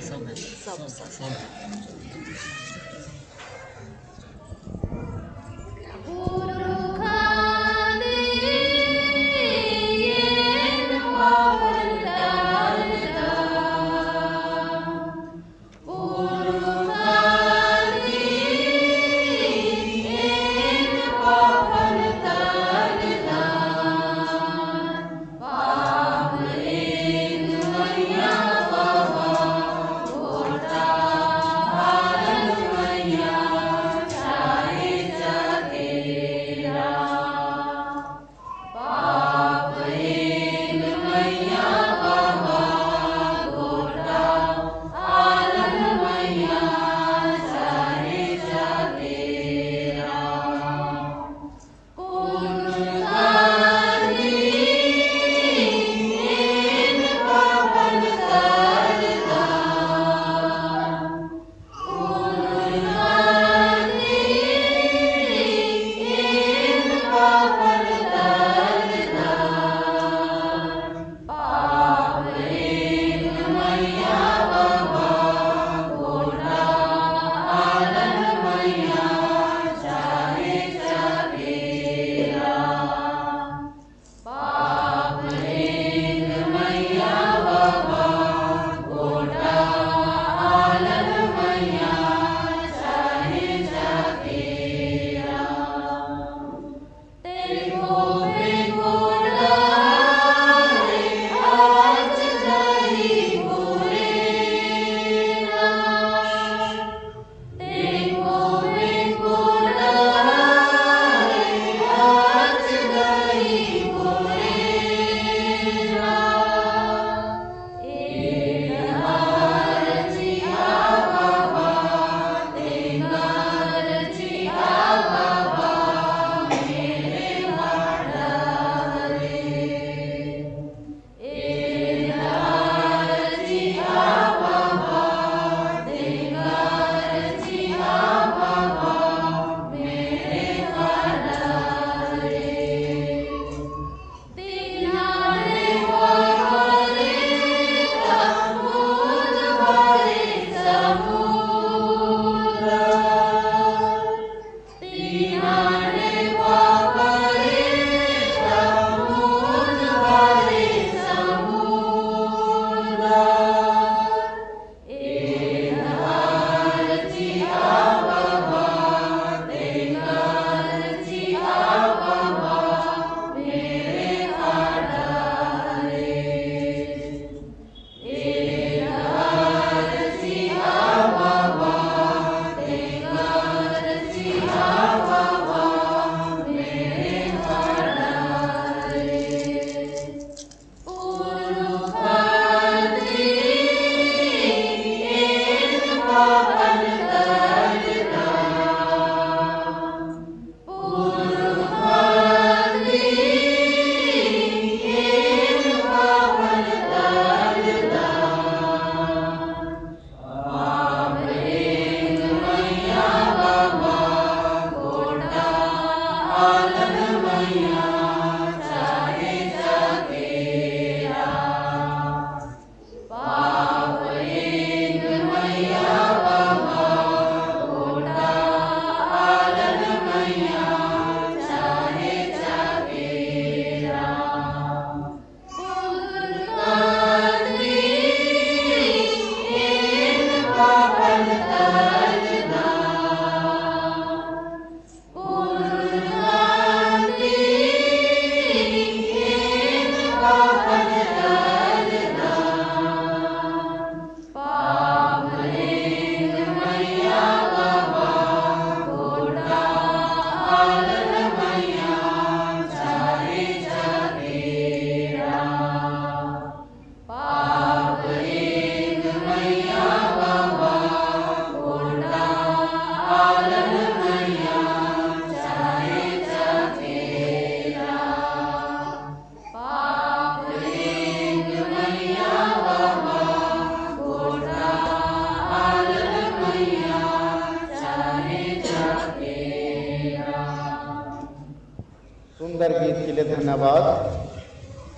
सुंदर गीत के लिए धन्यवाद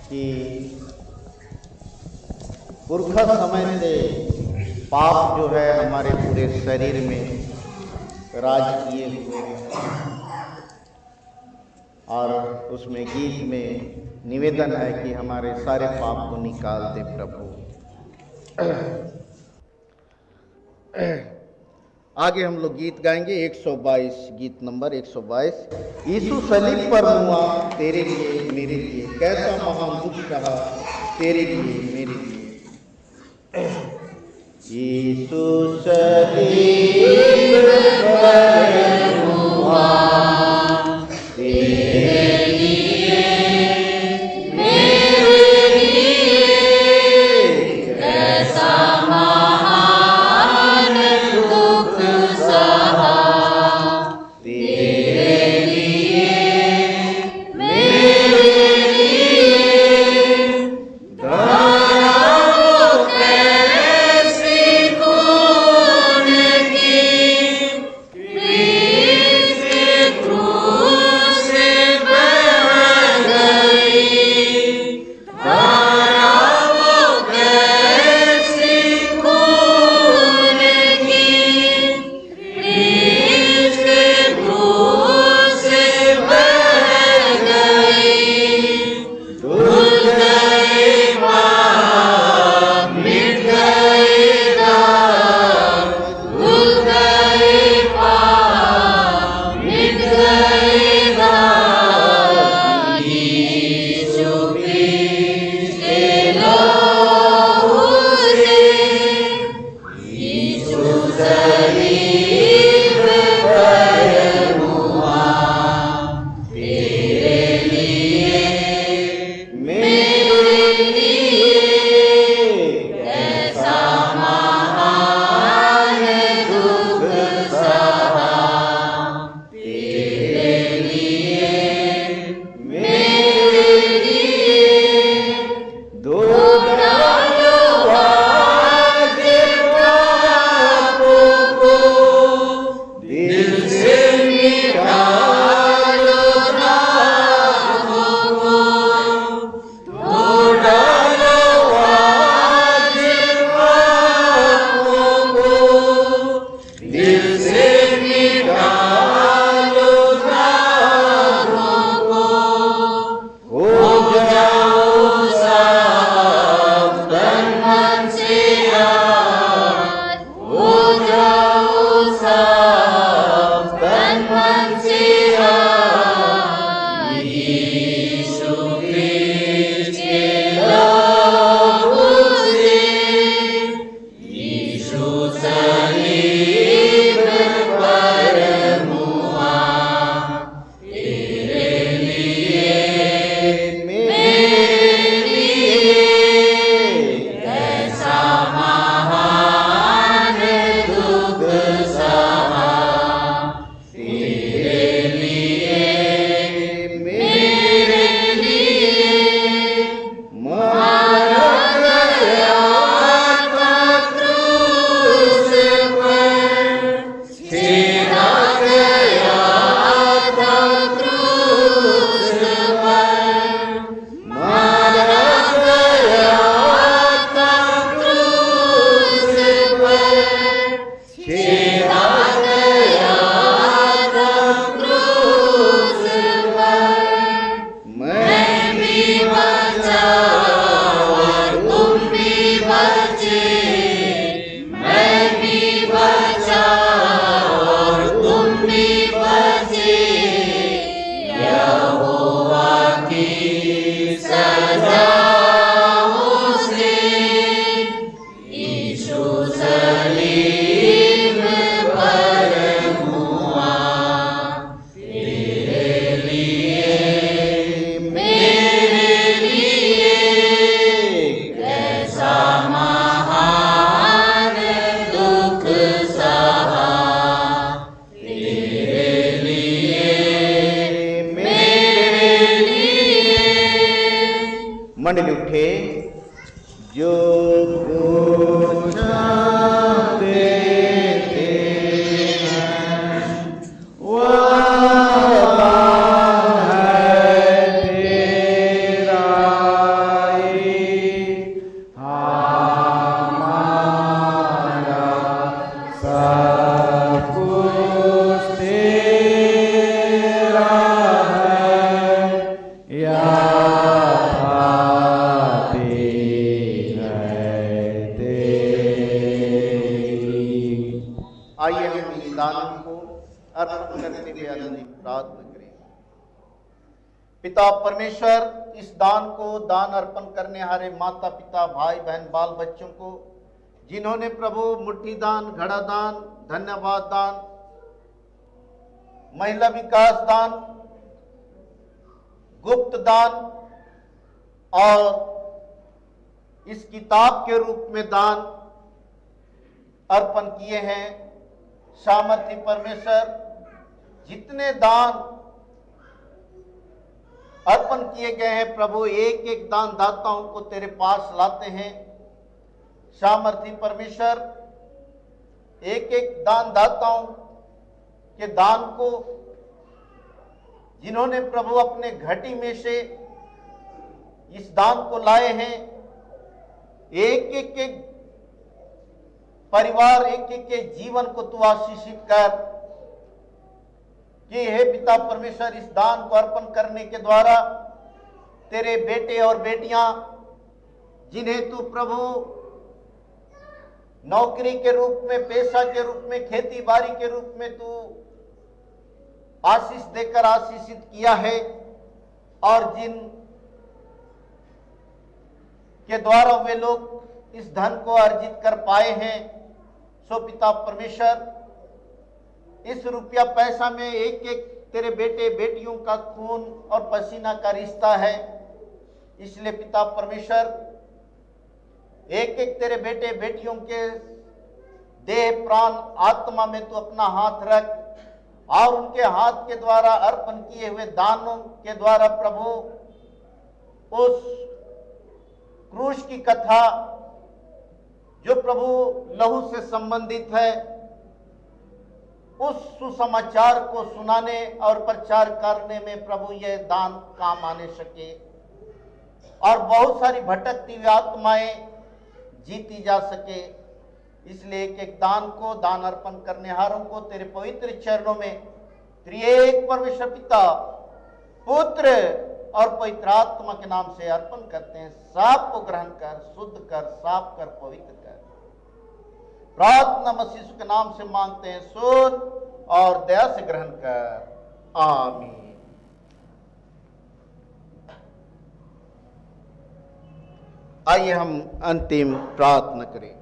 कि पुरखा समय से पाप जो है हमारे पूरे शरीर में राज किए हुए हैं और उसमें गीत में निवेदन है कि हमारे सारे पाप को निकाल दे प्रभु। आगे हम लोग गीत गाएंगे 122, गीत नंबर 122। यीशु सलीब पर हुआ तेरे लिए मेरे लिए, कैसा महान दुख सहा तेरे लिए मेरे लिए। यीशु सलीब पर हुआ तेरे लिए मेरे लिए, कैसा महान दुख सहा तेरे लिए मेरे लिए। दया वो कैसी खून की क्रूस बह गई, दया वो कैसी खून की क्रूस बह गई। धुल गए पाप मिट गए दाग, धुल गए पाप मिट गए दाग। यीशु क्रिस्ट के लहू से, यीशु सलीब पर हुआ तेरे लिए मेरे लिए, कैसा महान दुख सहा तेरे लिए मेरे लिए। दो डालो आज पापों को, दिल से मिटा लो राहों को। दो डालो आज पापों को, दिल से मिटा लो राहों को। हो जाओ साफ तन मन से याद, हो जाओ साफ तन मन से याद। यीशु क्रिस्ट के लहू से, यीशु सलीब पर हुआ तेरे लिए मेरे लिए, कैसा महान दुख सहा तेरे लिए मेरे लिए। मारा गया था क्रूस पर, छेड़ा गया था क्रूस पर, मारा गया था क्रूस पर, छेड़ा गया था क्रूस पर। मैं भी बचा और तुम भी बचे, मैं भी बचा और तुम भी बचे। यहोवा की सजाओं से, यीशु सलीब पर हुआ तेरे लिए मेरे लिए, कैसा महान दुख सहा तेरे लिए मेरे लिए। मंडली उठे। जो कुछ आइए हम इन दानों को अर्पण करते हुए अंतिम प्रार्थना करें। पिता परमेश्वर, इस दान को दान अर्पण करने हारे माता पिता भाई बहन बाल बच्चों को, जिन्होंने प्रभु मुट्ठी दान, घड़ा दान, धन्यवाद दान, महिला विकास दान, गुप्त दान और इस किताब के रूप में दान अर्पण किए हैं, सामर्थी परमेश्वर जितने दान अर्पण किए गए हैं प्रभु, एक एक दान दाताओं को तेरे पास लाते हैं। सामर्थी परमेश्वर एक एक दान दाताओं के दान को, जिन्होंने प्रभु अपने घटी में से इस दान को लाए हैं, एक एक परिवार, एक एक के जीवन को तू आशीषित कर कि हे पिता परमेश्वर, इस दान को अर्पण करने के द्वारा तेरे बेटे और बेटियां, जिन्हें तू प्रभु नौकरी के रूप में, पेशा के रूप में, खेती बाड़ी के रूप में तू आशीष देकर आशीषित किया है, और जिन के द्वारा वे लोग इस धन को अर्जित कर पाए हैं, सो पिता परमेश्वर, इस रुपया पैसा में एक एक तेरे बेटे बेटियों का खून और पसीना का रिश्ता है। इसलिए पिता परमेश्वर, एक एक तेरे बेटे बेटियों के देह प्राण आत्मा में तू अपना हाथ रख, और उनके हाथ के द्वारा अर्पण किए हुए दानों के द्वारा प्रभु उस क्रूस की कथा, जो प्रभु लहू से संबंधित है, उस सुसमाचार को सुनाने और प्रचार करने में प्रभु यह दान काम आने सके, और बहुत सारी भटकती हुई आत्माएं जीती जा सके। इसलिए एक एक दान को, दान अर्पण करने हारों को तेरे पवित्र चरणों में त्रिएक परमेश्वर पिता, पुत्र और पवित्र आत्मा के नाम से अर्पण करते हैं। साफ को ग्रहण कर, शुद्ध कर, साफ कर, पवित्र कर। प्रार्थना मसीह के नाम से मांगते हैं, शुद्ध और दया से ग्रहण कर, आमीन। आइए हम अंतिम प्रार्थना करें।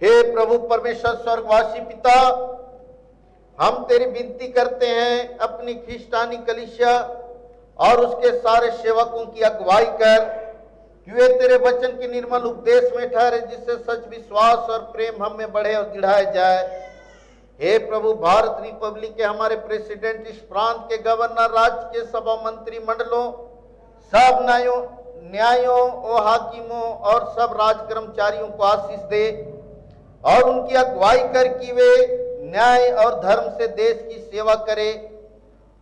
हे प्रभु परमेश्वर स्वर्गवासी पिता, हम तेरी विनती करते हैं, अपनी ख्रिस्तानी कलीसिया और उसके सारे सेवकों की अगुवाई कर कि वे तेरे वचन के निर्मल उपदेश में ठहरे, जिससे सच विश्वास और प्रेम हम में बढ़े और दृढ़ाया जाए। हे प्रभु, भारत रिपब्लिक के हमारे प्रेसिडेंट, इस प्रांत के गवर्नर, राज्य के सभा मंत्री मंडलों, सब न्यायों और हाकिमों और सब राज कर्मचारियों को आशीष दे, और उनकी अगुवाई कर कि वे न्याय और धर्म से देश की सेवा करें,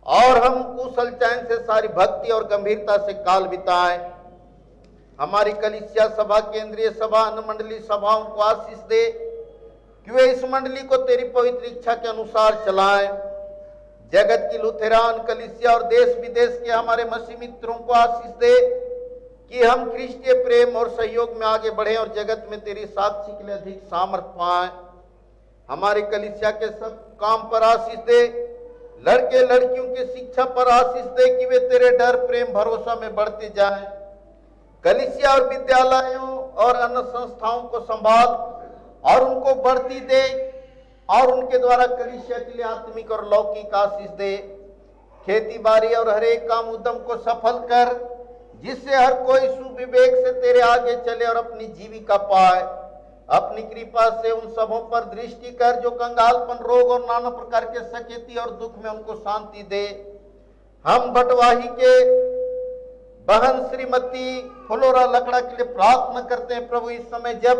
और हम कुशल चैन से सारी भक्ति और गंभीरता से काल बिताएं। हमारी कलीसिया सभा, केंद्रीय सभा, अनुमंडलीय सभाओं को आशीष दे कि वे इस मंडली को तेरी पवित्र इच्छा के अनुसार चलाएं। जगत की लुथेरान कलीसिया और देश विदेश के हमारे मसीह मित्रों को आशीष दे कि हम ख्रिस्तीय प्रेम और सहयोग में आगे बढ़े और जगत में तेरी साक्षी के लिए अधिक सामर्थ्य पाएं। हमारी कलीसिया के सब काम पर आशीष दे, लड़के लड़कियों की शिक्षा पर आशीष दे कि वे तेरे डर, प्रेम, भरोसा में बढ़ते जाएं। कलीसिया और विद्यालयों और अन्य संस्थाओं को संभाल और उनको बढ़ती दे, और उनके द्वारा कलीसिया के लिए आत्मिक और लौकिक आशीष दे। खेती बाड़ी और हर एक काम उद्यम को सफल कर, जिससे हर कोई सुविवेक से तेरे आगे चले और अपनी जीविका पाए। अपनी कृपा से उन सबों पर दृष्टि कर जो कंगालपन, रोग और नाना प्रकार के सकेती और दुख में उनको शांति दे। हम बटवाही के बहन श्रीमती फ्लोरा लकड़ा के लिए प्रार्थना करते हैं प्रभु, इस समय जब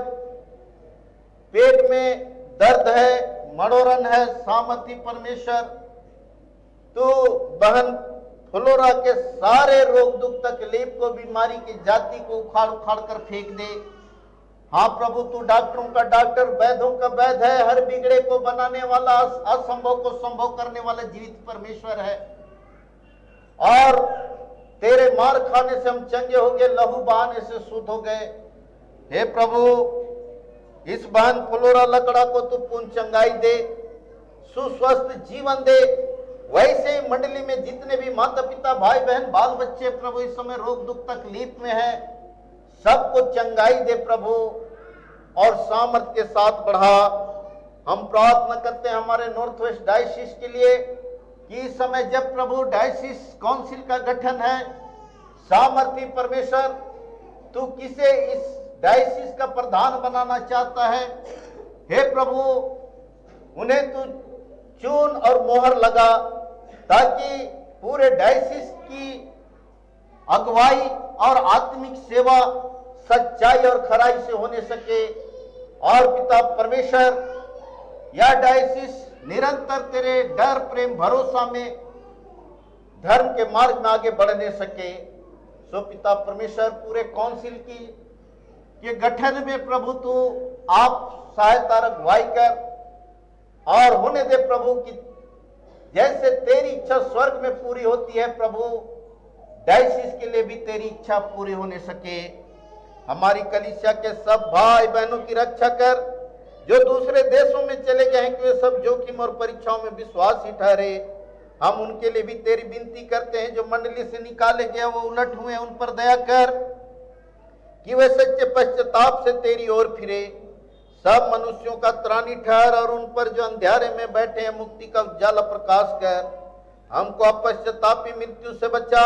पेट में दर्द है, मड़ोरन है, सामर्थी परमेश्वर तो बहन फ्लोरा के सारे रोग दुख तकलीफ को, बीमारी की जाति को उखाड़ उखाड़ कर फेंक दे। हाँ प्रभु, तू डॉक्टरों का डॉक्टर, वैद्यों का वैद्य है, हर बिगड़े को बनाने वाला, असंभव को संभव करने वाला जीवित परमेश्वर है। और तेरे मार खाने से हम चंगे हो गए, लहू बहाने से शुद्ध हो गए। हे प्रभु, इस बहन फ्लोरा लकड़ा को तू पूर्ण चंगाई दे, सुस्वस्थ जीवन दे। वैसे ही मंडली में जितने भी माता पिता भाई बहन बाल बच्चे प्रभु इस समय रोग दुख तकलीफ में है, सबको चंगाई दे प्रभु और सामर्थ के साथ बढ़ा। हम प्रार्थना करते हैं हमारे नॉर्थ वेस्ट डायसिस के लिए कि इस समय जब प्रभु डायसिस काउंसिल का गठन है, सामर्थी परमेश्वर तू किसे इस डायसिस का प्रधान बनाना चाहता है, हे प्रभु उन्हें तू चुन और मोहर लगा ताकि पूरे डायसिस की अगुवाई और आत्मिक सेवा सच्चाई और खराई से होने सके। और पिता परमेश्वर यह डायसिस निरंतर तेरे डर प्रेम भरोसा में धर्म के मार्ग में आगे बढ़ने सके। सो पिता परमेश्वर पूरे काउंसिल के गठन में प्रभु तू आप सहायता अगुवाई कर और होने दे प्रभु की जैसे तेरी इच्छा स्वर्ग में पूरी होती है प्रभु, डायसिस के लिए भी तेरी इच्छा पूरी होने सके। हमारी कलीसिया के सब भाई बहनों की रक्षा कर जो दूसरे देशों में चले गए हैं कि वे सब जोखिम और परीक्षाओं में विश्वासी ठहरे। हम उनके लिए भी तेरी विनती करते हैं जो मंडली से निकाले गए वो उलट हुए, उन पर दया कर कि वे सच्चे पश्चाताप से तेरी ओर फिरे। सब मनुष्यों का त्राणी ठहर और उन पर जो अंधेरे में बैठे हैं मुक्ति का उजाला प्रकाश कर। हमको अपश्चातापी मृत्यु से बचा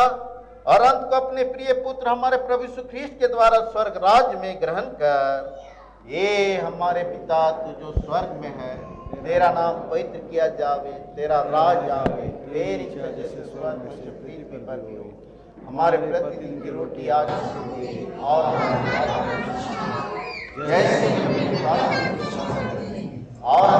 और अंत को अपने प्रिय पुत्र हमारे प्रभु यीशु ख्रीस्त के द्वारा स्वर्ग राज में ग्रहण कर। ये हमारे पिता तू जो स्वर्ग में है, तेरा नाम पवित्र किया जावे, तेरा राज आवे, तेरी इच्छा जैसे स्वर्ग में से पृथ्वी पर भी हो। हमारे प्रतिदिन की रोटी आज हमको दे और जैसे और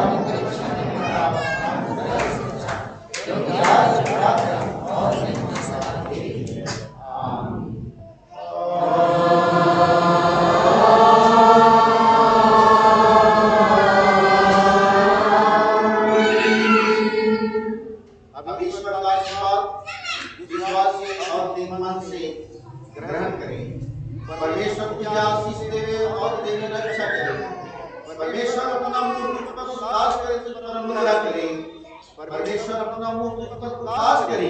परमेश्वर अपना मुंह तुझ पर प्रकाश करे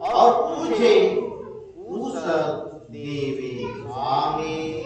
और तुझे उस देवे। आमीन।